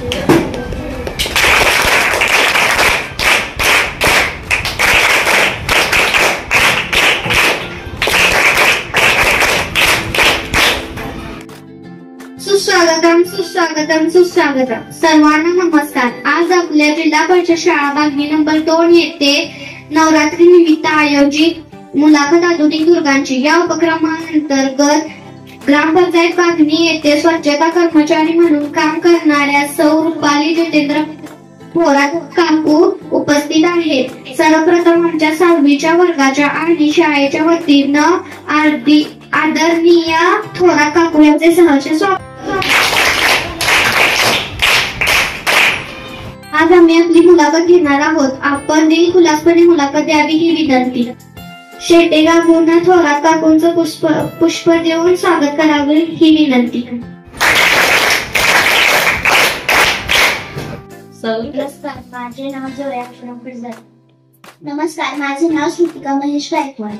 सुस्वागतम सुस्वागतम सुस्वागतम. सर्वांना नमस्कार. आज आपल्या जिल्हा परिषद शाळा बागणी नंबर 2 येथे नवरात्री निमित्त आयोजित मुलाखत आधुनिक दुर्गांची या उपक्रमांतर्गत ग्रामपंचायत बागणी येथे स्वच्छता कर्मचारी म्हणून काम करणाऱ्या सौ रुपाली जितेंद्र थोरात काकू उपस्थित आहेत. सर्वप्रथम आमच्या 6वीच्या वर्गाच्या आणि शाळेच्या वतीनं आदरणीय थोरात काकू यांचे सहर्ष स्वागत. आज आम्ही आपली मुलाखत घेणार आहोत. आपण दिलखुलासपणे मुलाखत द्यावी ही विनंती. शेटे गावून थोरात काकूंचं पुष्प देऊन स्वागत करावे ही विनंती. माझे नाव जोया फडजर. नमस्कार, माझे नाव श्रुतिका महेश गायकवाड.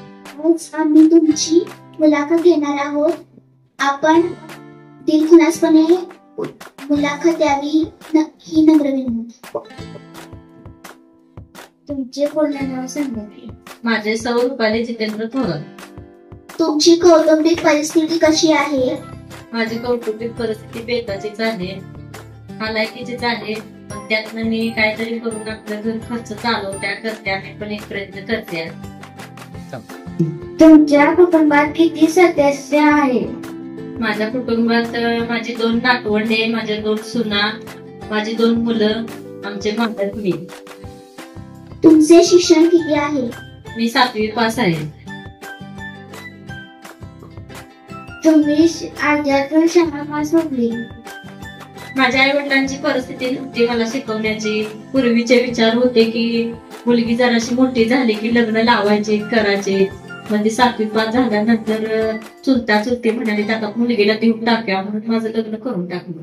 आज आम्ही तुमची मुलाखत घेणार आहोत. आपण दिलखुलासपणे मुलाखत द्यावी ही नम्र विनंती. तुमचे पूर्ण नाव सांगा. माझे सौ रुपाली जितेंद्र थोरात. तुमची कौटुंबिक परिस्थिती कशी आहे? माझी कौटुंबिक परिस्थिती बेताचीच आहे, हालाकीचीच आहे. पण त्यातनं मी काहीतरी करून आपलं घर खर्च चालवत्या करते आणि पण एक प्रयत्न करते. तुमच्या कुटुंबात किती सदस्य आहेत? माझ्या कुटुंबात माझी 2 नातवंडे, माझ्या 2 सुना, माझी 2 मुलं, आमचे मालक मी. तुमचे शिक्षण किती आहे? मी 7वी पास आहे. तुम्ही आज्यातून शाळा सोडली. माझ्या आई वडिलांची परिस्थिती नव्हती मला शिकवण्याची. पूर्वीचे विचार होते की मुलगी जराशी मोठी झाली की लग्न लावायचे करायचे. म्हणजे 7वी पास झाल्यानंतर चुलता चुलती म्हणाली आता मुलगीला देऊन टाक्या, म्हणून माझं लग्न करून टाकलं.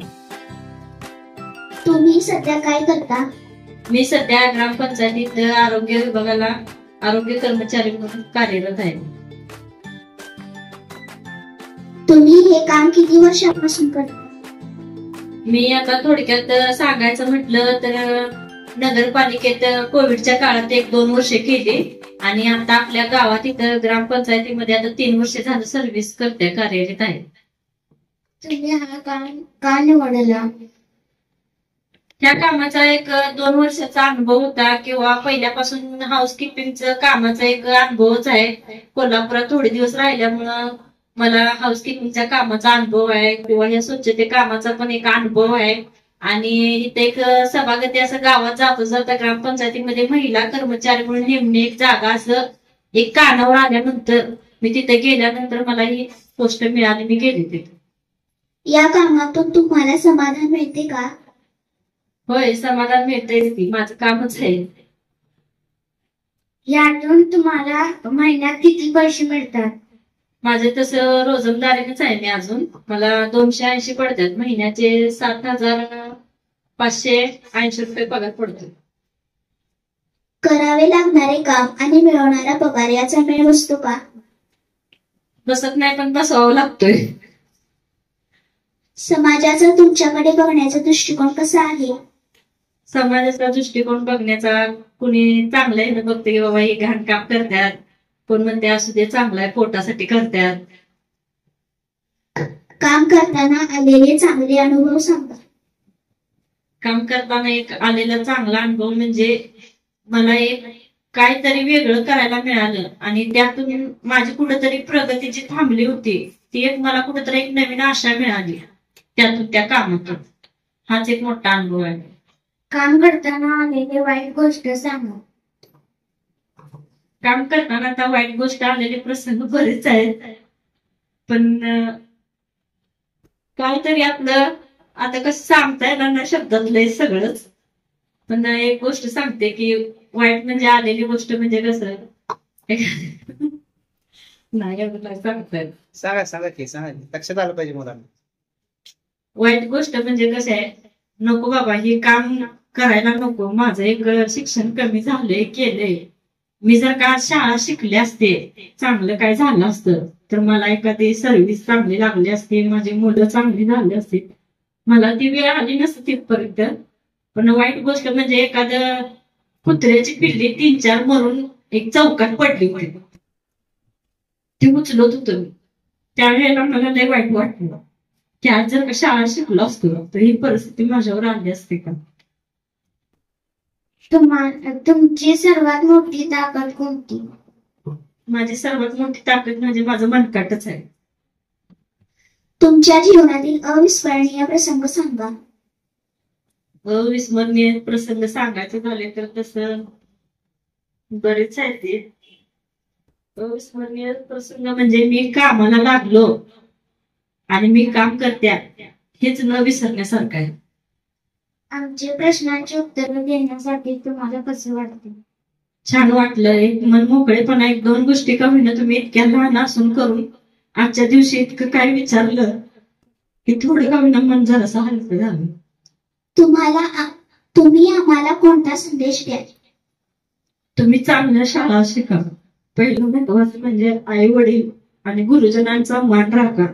तुम्ही सध्या काय करता? मी सध्या ग्रामपंचायतीत आरोग्य विभागाला आरोग्य कर्मचारी म्हणून कार्यरत आहे. तुम्ही हे काम किती वर्षापासून करता? मी आता थोडक्यात सांगायचं म्हटलं तर नगरपालिकेत कोविडच्या काळात 1-2 वर्षे केली आणि आता आपल्या गावात इथं ग्रामपंचायतीमध्ये आता 3 वर्षे झालं सर्व्हिस करते, कार्यरत आहे. तुम्ही हा काम का निवडला? ह्या कामाचा एक 2 वर्षाचा अनुभव होता किंवा पहिल्यापासून हाऊसकीपिंगचं कामाचा एक अनुभवच आहे. कोल्हापुरात थोडे दिवस राहिल्यामुळं मला हाऊसकीपिंगच्या कामाचा अनुभव आहे किंवा या स्वच्छते कामाचा पण एक अनुभव आहे. आणि इथे एक सभागती असं गावात जाता जाता ग्रामपंचायतीमध्ये महिला कर्मचारी म्हणून नेमणे एक जागा असं एक कानावर आल्यानंतर मी तिथे गेल्यानंतर मला ही पोस्ट मिळाली, मी गेले तिथे. या कामातून तुम्हाला समाधान मिळते का? होय, समाधान मिळते. माझं कामच आहे. यातून तुम्हाला महिन्यात किती पैसे मिळतात? माझे तसं रोजंदारीनेच आहे. मी अजून मला 280 पडतात महिन्याचे. 7,580 रुपये पगार पडतो. करावे लागणारे काम आणि मिळवणारा पगार याचा मेळ बसतो का? बसत नाही, पण बसवावं लागतोय. समाजाचा तुमच्याकडे बघण्याचा दृष्टिकोन कसा आहे? समाजाचा दृष्टिकोन बघण्याचा कुणी चांगलं आहे ना बघते की बाबा हे घाण काम करतात, कोण म्हणते असू दे चांगलं आहे पोटासाठी करतात. काम करताना आलेले चांगले अनुभव सांगा. काम करताना एक आलेला चांगला अनुभव म्हणजे मला एक काहीतरी वेगळं करायला मिळालं आणि त्यातून माझी कुठेतरी प्रगती जी थांबली होती ती एक मला कुठेतरी एक नवीन आशा मिळाली त्यातून, त्या कामातून. हाच एक मोठा अनुभव आहे. काम करताना आलेली वाईट गोष्ट सांगा. काम करताना आता वाईट गोष्ट आलेले प्रसंग बरेच आहेत, पण काहीतरी आपलं आता कसं सांगता येणार ना शब्दातलं सगळंच. पण एक गोष्ट सांगते की वाईट म्हणजे आलेली गोष्ट म्हणजे कसं नाही एवढं सांगता येत. सांगा की सांगा, लक्षात आलं पाहिजे मुलांना. वाईट गोष्ट म्हणजे कसं आहे, नको बाबा हे काम करायला नको, माझं एक शिक्षण कमी झालंय केलंय, मी जर का शाळा शिकले असते चांगलं काय झालं असतं तर मला एखादी सर्व्हिस चांगली लागली असती, माझी मुलं चांगली झाली असती, मला ती वेळ आली नसती तिथपर्यंत. पण वाईट गोष्ट म्हणजे एखाद्या कुत्र्याची पिल्ली 3-4 मरून एक चौकात पडली होती. ती उचलत होतो मी. त्यावेळेला मला लय वाईट वाटलं की आज जर का शाळा शिकलो असतो तर ही परिस्थिती माझ्यावर आली असते का. तुमची सर्वात मोठी ताकद कोणती? माझी सर्वात मोठी ताकद म्हणजे माझं मनकाटच आहे. तुमच्या जीवनातील अविस्मरणीय प्रसंग सांगा. अविस्मरणीय प्रसंग सांगायचे झाले तर तसं बरेच आहे ते. अविस्मरणीय प्रसंग म्हणजे मी कामाला लागलो आणि मी काम करत्या हेच न विसरण्यासारखं आहे. आमच्या प्रश्नांची उत्तरं देण्यासाठी तुम्हाला कसं वाटते? छान वाटलं. एक मन मोकळेपणा, 1-2 गोष्टी का होईना तुम्ही इतक्या लहान असून करून आजच्या दिवशी इतकं काय विचारलं की थोडं का होईना मन जरासं हलकं झालं. तुम्ही आम्हाला कोणता संदेश द्याल? तुम्ही चांगल्या शाळा शिका. पहिलं महत्वाचं म्हणजे आई वडील आणि गुरुजनांचा मान राखा.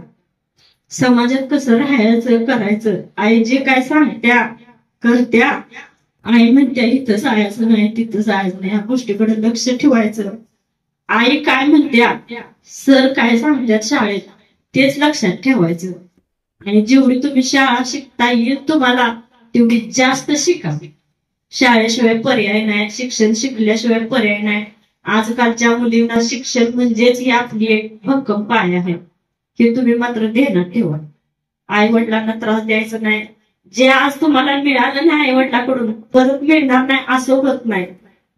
समाजात कसं राहायचं करायचं, आई जे काय सांगत्या करत्या, आई म्हणत्या इथं जायचं नाही तिथं जायचं नाही, ह्या गोष्टीकडे लक्ष ठेवायचं. आई काय म्हणत्या, सर काय सांगतात शाळेत तेच लक्षात ठेवायचं. आणि जेवढी तुम्ही शाळा शिकता येईल तुम्हाला तेवढी जास्त शिका. शाळेशिवाय पर्याय नाही, शिक्षण शिकल्याशिवाय पर्याय नाही. आजकालच्या मुलींना शिक्षण म्हणजेच ही आपली एक भक्कम पाय आहे. हे तुम्ही मात्र ध्यानात ठेवा. आई वडिलांना त्रास द्यायचा नाही. जे आज तुम्हाला मिळालं नाही आई वडिलांकडून परत मिळणार नाही असं होत नाही.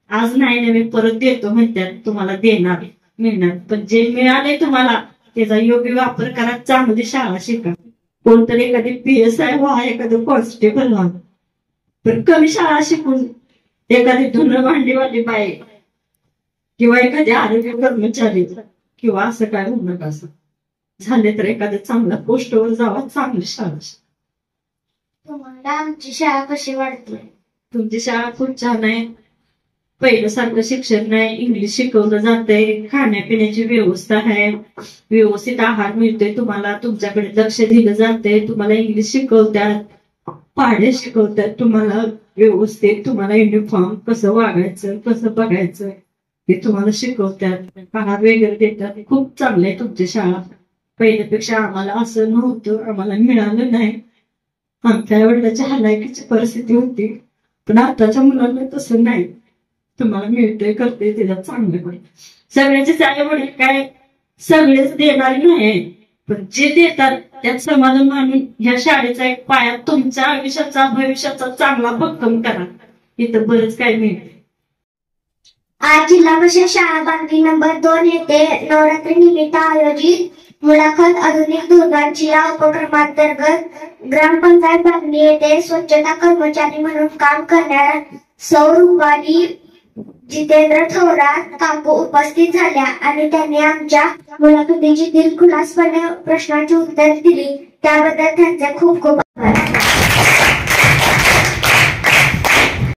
आज नाही मी परत देतो म्हणतात, तुम्हाला देणार मिळणार. पण जे मिळालंय तुम्हाला त्याचा योग्य वापर करा. चांगली शाळा शिका. कोणतरी एखादी PSI व्हा, एखादं कॉन्स्टेबल व्हा. पण कमी शाळा शिकून एखादी धुणं भांडीवाली बाई किंवा एखादी आरोग्य कर्मचारी किंवा असं काय होऊ नका. असं झाले तर एखाद्या चांगल्या पोस्टवर जावा, चांगली शाळा. तुम्हाला आमची शाळा कशी वाटते? तुमची शाळा खूप छान आहे. पहिलं सारखं शिक्षण नाही, इंग्लिश शिकवलं जातंय, खाण्यापिण्याची व्यवस्था आहे, व्यवस्थित आहार मिळतोय तुम्हाला, तुमच्याकडे लक्ष दिलं जातंय, तुम्हाला इंग्लिश शिकवतात, पाढे शिकवतात तुम्हाला व्यवस्थित, तुम्हाला युनिफॉर्म कसं वागायचं कसं बघायचं हे तुम्हाला शिकवतात, आहार वगैरे देतात. खूप चांगलं आहे तुमची शाळा. पहिल्यापेक्षा आम्हाला असं नव्हतं, आम्हाला मिळालं नाही. आमच्या वडिलांच्या हलाखीची परिस्थिती होती, पण आताच्या मुलांना तसं नाही. तुम्हाला मिळतंय करते त्याच्यात चांगलं. सगळ्याचे आई वडील काय सगळेच देणारे नाही, पण जे देतात त्यात समाधान मानून ह्या शाळेचा एक पाया तुमच्या आयुष्याचा भविष्याचा चांगला भक्कम करा. इथं बरंच काय मिळते. आज जिल्हा परिषद शाळा बांधणी नंबर 2 येथे नवरात्री निमित्त आयोजित मुलाखत आधुनिक दुर्गांची या उपक्रमांतर्गत ग्रामपंचायत बांधणी येथे स्वच्छता कर्मचारी म्हणून काम करणाऱ्या सौ रुपाली जितेंद्र थोरात काकू उपस्थित झाल्या आणि त्यांनी आमच्या मुलाखतीची दिलखुलासपणे प्रश्नांची उत्तर दिली. त्याबद्दल त्यांचे खूप खूप आभार.